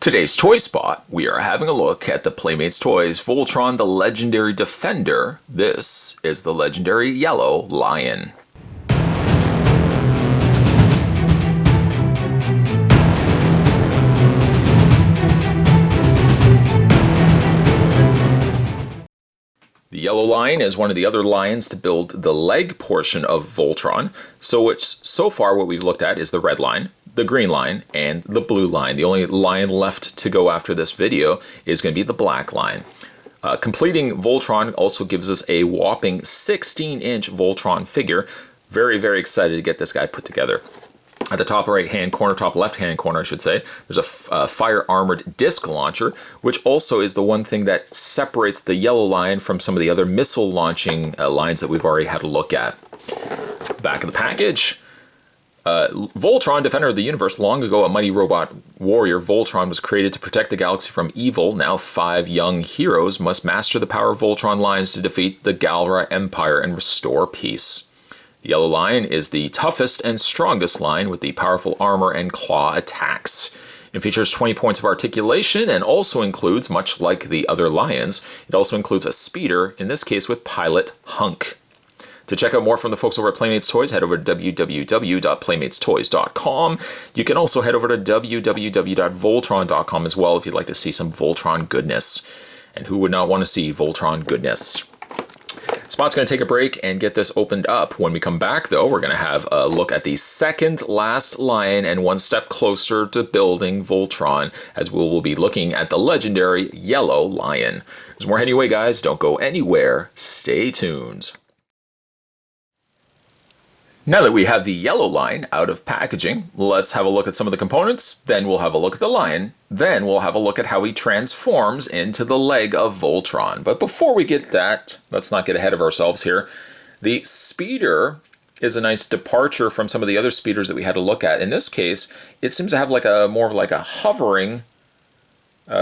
Today's Toy Spot, we are having a look at the Playmates Toys Voltron the Legendary Defender. This is the legendary Yellow Lion. The Yellow Lion is one of the other lions to build the leg portion of Voltron. So far what we've looked at is the red line, the green line, and the blue line. The only line left to go after this video is going to be the black line. Completing Voltron also gives us a whopping 16-inch Voltron figure. Very, very excited to get this guy put together. At the top right-hand corner, top left-hand corner, I should say, there's a fire-armored disc launcher, which also is the one thing that separates the Yellow Lion from some of the other missile-launching lines that we've already had a look at. Back of the package, Voltron, Defender of the Universe. Long ago, a mighty robot warrior, Voltron was created to protect the galaxy from evil. Now 5 young heroes must master the power of Voltron lines to defeat the Galra Empire and restore peace. The Yellow Lion is the toughest and strongest lion with the powerful armor and claw attacks. It features 20 points of articulation and also includes, much like the other lions, it also includes a speeder, in this case with Pilot Hunk. To check out more from the folks over at Playmates Toys, head over to www.playmatetoys.com. You can also head over to www.voltron.com as well if you'd like to see some Voltron goodness. And who would not want to see Voltron goodness? Spot's going to take a break and get this opened up. When we come back, though, we're going to have a look at the second last lion and one step closer to building Voltron, as we will be looking at the legendary Yellow Lion. There's more anyway, guys. Don't go anywhere. Stay tuned. Now that we have the Yellow Lion out of packaging, let's have a look at some of the components, then we'll have a look at the lion, then we'll have a look at how he transforms into the leg of Voltron. But before we get that, let's not get ahead of ourselves here. The speeder is a nice departure from some of the other speeders that we had to look at. In this case, it seems to have like more of like a hovering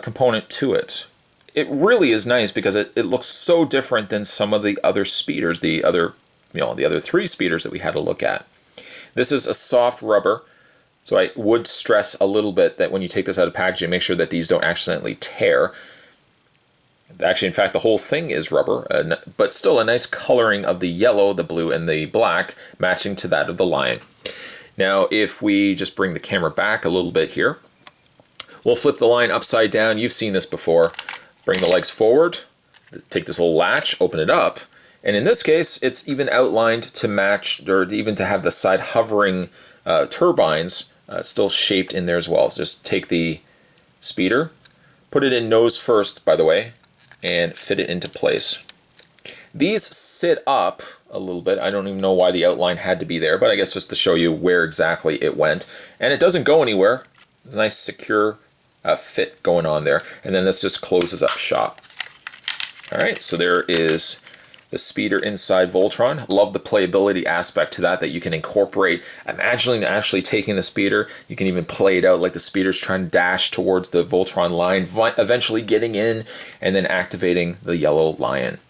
component to it. It really is nice because it looks so different than some of the other speeders, the other 3 speeders that we had to look at. This is a soft rubber, so I would stress a little bit that when you take this out of packaging, make sure that these don't accidentally tear. Actually, in fact, the whole thing is rubber, but still a nice coloring of the yellow, the blue, and the black, matching to that of the lion. Now, if we just bring the camera back a little bit here, we'll flip the lion upside down. You've seen this before. Bring the legs forward, take this little latch, open it up, and in this case, it's even outlined to match, or even to have the side hovering turbines still shaped in there as well. So just take the speeder, put it in nose first, by the way, and fit it into place. These sit up a little bit. I don't even know why the outline had to be there, but I guess just to show you where exactly it went. And it doesn't go anywhere. It's a nice secure fit going on there. And then this just closes up shop. All right, so there is the speeder inside Voltron. Love the playability aspect to that you can incorporate. Imagining actually taking the speeder, you can even play it out like the speeder's trying to dash towards the Voltron line, eventually getting in and then activating the Yellow Lion.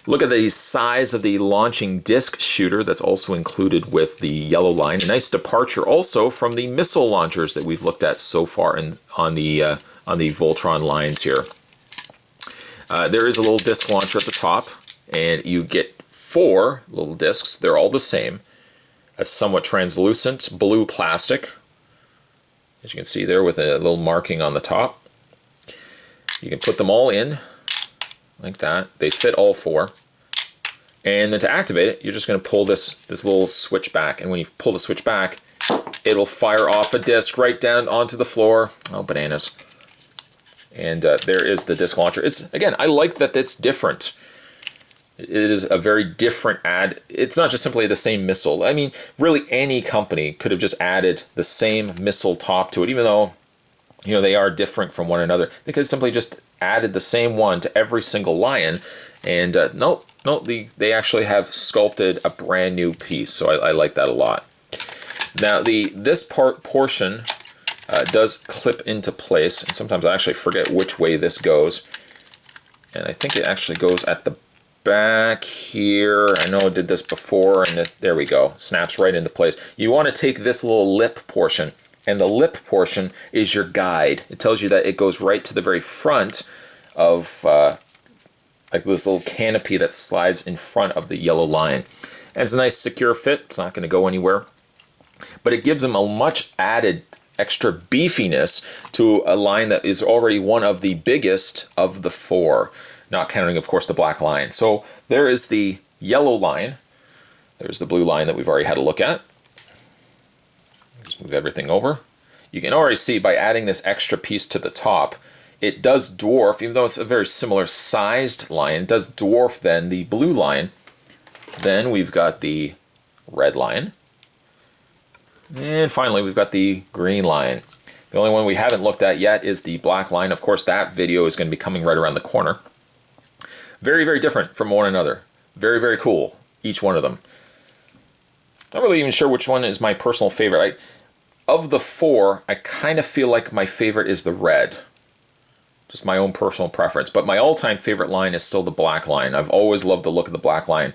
Look at the size of the launching disc shooter that's also included with the Yellow Lion. A nice departure also from the missile launchers that we've looked at so far on the Voltron lines here. There is a little disc launcher at the top, and you get 4 little discs. They're all the same. A somewhat translucent blue plastic, as you can see there with a little marking on the top. You can put them all in like that. They fit all 4. And then to activate it, you're just going to pull this little switch back. And when you pull the switch back, it'll fire off a disc right down onto the floor. Oh, bananas. And there is the disc launcher. Again, I like that it's different. It is a very different ad. It's not just simply the same missile. I mean, really any company could have just added the same missile top to it, even though, they are different from one another. They could have simply just added the same one to every single lion. And no, they actually have sculpted a brand new piece. So I like that a lot. Now, this portion does clip into place. And sometimes I actually forget which way this goes. And I think it actually goes at the back here. I know I did this before, and there we go. Snaps right into place. You want to take this little lip portion And the lip portion is your guide. It tells you that it goes right to the very front of like this little canopy that slides in front of the yellow line. And it's a nice secure fit. It's not going to go anywhere. But it gives them a much added extra beefiness to a line that is already one of the biggest of the four, not counting, of course, the black line. So there is the yellow line. There's the blue line that we've already had a look at. Just move everything over. You can already see by adding this extra piece to the top, it does dwarf, even though it's a very similar sized line, it does dwarf then the blue line. Then we've got the red line. And finally, we've got the green line. The only one we haven't looked at yet is the black line. Of course, that video is going to be coming right around the corner. Very, very different from one another. Very, very cool, each one of them. Not really even sure which one is my personal favorite. Of the four, I kind of feel like my favorite is the red. Just my own personal preference. But my all-time favorite line is still the black line. I've always loved the look of the black line.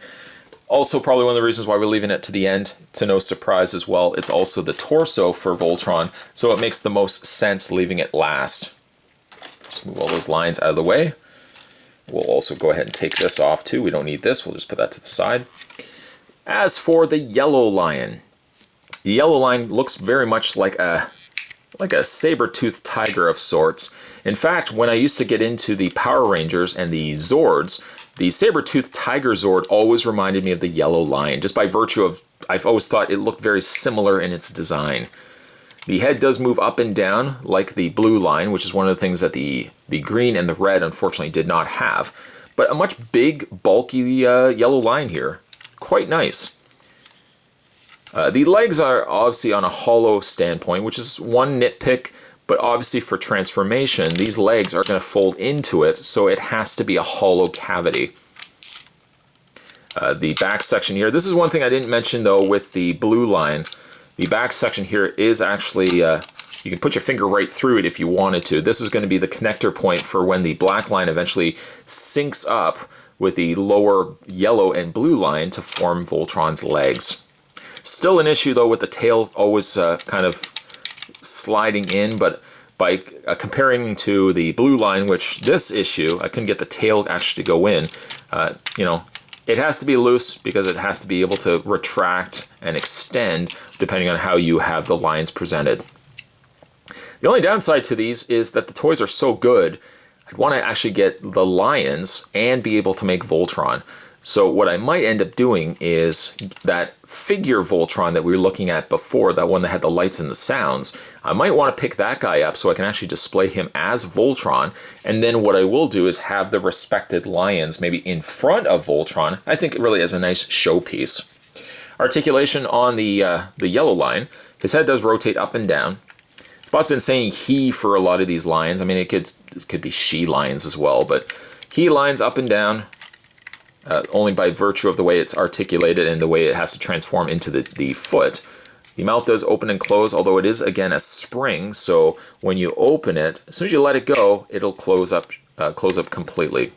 Also, probably one of the reasons why we're leaving it to the end, to no surprise as well, it's also the torso for Voltron, so it makes the most sense leaving it last. Just move all those lines out of the way. We'll also go ahead and take this off too. We don't need this. We'll just put that to the side. As for the yellow lion, the yellow line looks very much like a saber-toothed tiger of sorts. In fact, when I used to get into the Power Rangers and the Zords, the saber-toothed tiger Zord always reminded me of the yellow lion, just by virtue of, I've always thought it looked very similar in its design. The head does move up and down like the blue line, which is one of the things that the green and the red unfortunately did not have. But a much big, bulky yellow line here. Quite nice. The legs are obviously on a hollow standpoint, which is one nitpick, but obviously for transformation, these legs are going to fold into it, so it has to be a hollow cavity. The back section here, this is one thing I didn't mention though with the blue line. The back section here is actually, you can put your finger right through it if you wanted to. This is going to be the connector point for when the black line eventually syncs up with the lower yellow and blue line to form Voltron's legs. Still an issue though with the tail always kind of sliding in, but by comparing to the blue line, which this issue, I couldn't get the tail actually to go in, you know, it has to be loose because it has to be able to retract and extend depending on how you have the lines presented. The only downside to these is that the toys are so good, I'd want to actually get the lions and be able to make Voltron. So what I might end up doing is that figure Voltron that we were looking at before, that one that had the lights and the sounds, I might want to pick that guy up so I can actually display him as Voltron, and then what I will do is have the respected lions maybe in front of Voltron. I think it really is a nice showpiece. Articulation on the yellow line, his head does rotate up and down. Spot's been saying he for a lot of these lions. I mean, it could be she lions as well, but he lines up and down. Only by virtue of the way it's articulated and the way it has to transform into the foot. The mouth does open and close, although it is, again, a spring, so when you open it, as soon as you let it go, it'll close up completely.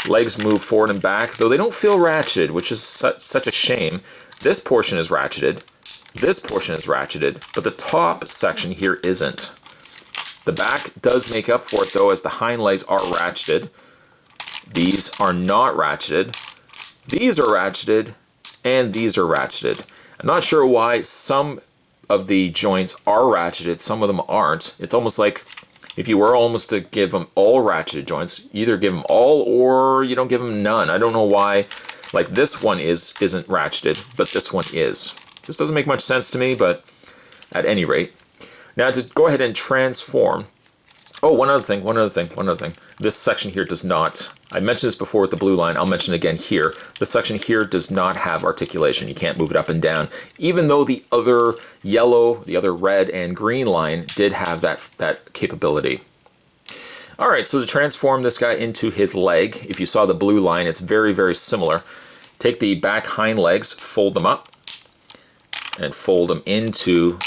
Legs move forward and back, though they don't feel ratcheted, which is such a shame. This portion is ratcheted, this portion is ratcheted, but the top section here isn't. The back does make up for it, though, as the hind legs are ratcheted. These are not ratcheted, these are ratcheted, and these are ratcheted. I'm not sure why some of the joints are ratcheted, some of them aren't. It's almost like if you were almost to give them all ratcheted joints, either give them all or you don't give them none. I don't know why, like this one isn't ratcheted, but this one is. This doesn't make much sense to me, but at any rate. Now to go ahead and transform. Oh, one other thing. This section here does not, I mentioned this before with the blue line, I'll mention it again here. The section here does not have articulation. You can't move it up and down, even though the other yellow, the other red and green line did have that capability. All right, so to transform this guy into his leg, if you saw the blue line, it's very, very similar. Take the back hind legs, fold them up, and fold them into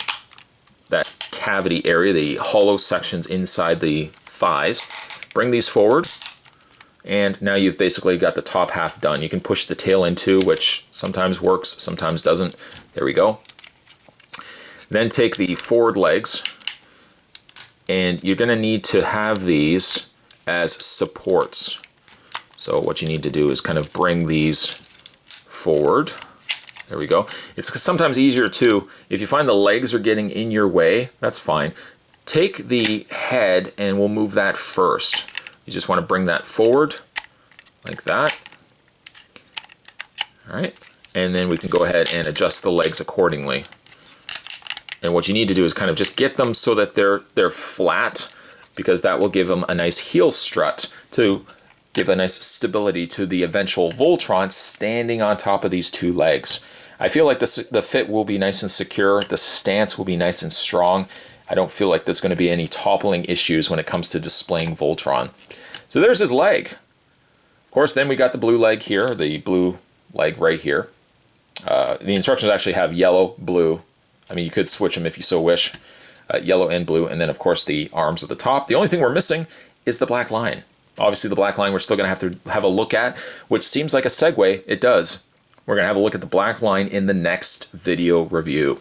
that cavity area, the hollow sections inside the thighs. Bring these forward, and now you've basically got the top half done. You can push the tail in too, which sometimes works, sometimes doesn't. There we go. Then take the forward legs, and you're going to need to have these as supports. So what you need to do is kind of bring these forward. There we go. It's sometimes easier too, if you find the legs are getting in your way, that's fine. Take the head and we'll move that first. You just want to bring that forward like that. All right, and then we can go ahead and adjust the legs accordingly. And what you need to do is kind of just get them so that they're flat, because that will give them a nice heel strut to give a nice stability to the eventual Voltron standing on top of these two legs. I feel like the fit will be nice and secure. The stance will be nice and strong. I don't feel like there's going to be any toppling issues when it comes to displaying Voltron. So there's his leg. Of course, then we got the blue leg here, the blue leg right here. The instructions actually have yellow, blue. I mean, you could switch them if you so wish. Yellow and blue, and then of course the arms at the top. The only thing we're missing is the black line. Obviously the black line we're still going to have a look at, which seems like a segue. It does. We're going to have a look at the black line in the next video review.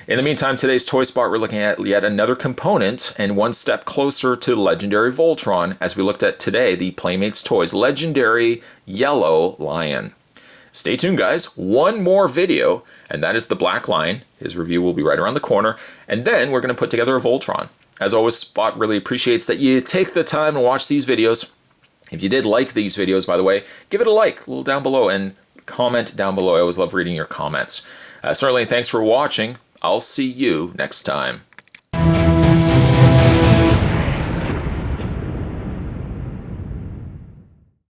In the meantime, today's Toy Spot, we're looking at yet another component and one step closer to Legendary Voltron as we looked at today the Playmates Toys Legendary Yellow Lion. Stay tuned, guys. One more video, and that is the black line. His review will be right around the corner, and then we're going to put together a Voltron. As always, Spot really appreciates that you take the time to watch these videos. If you did like these videos, by the way, give it a like, a little down below, and comment down below. I always love reading your comments. Certainly, thanks for watching. I'll see you next time.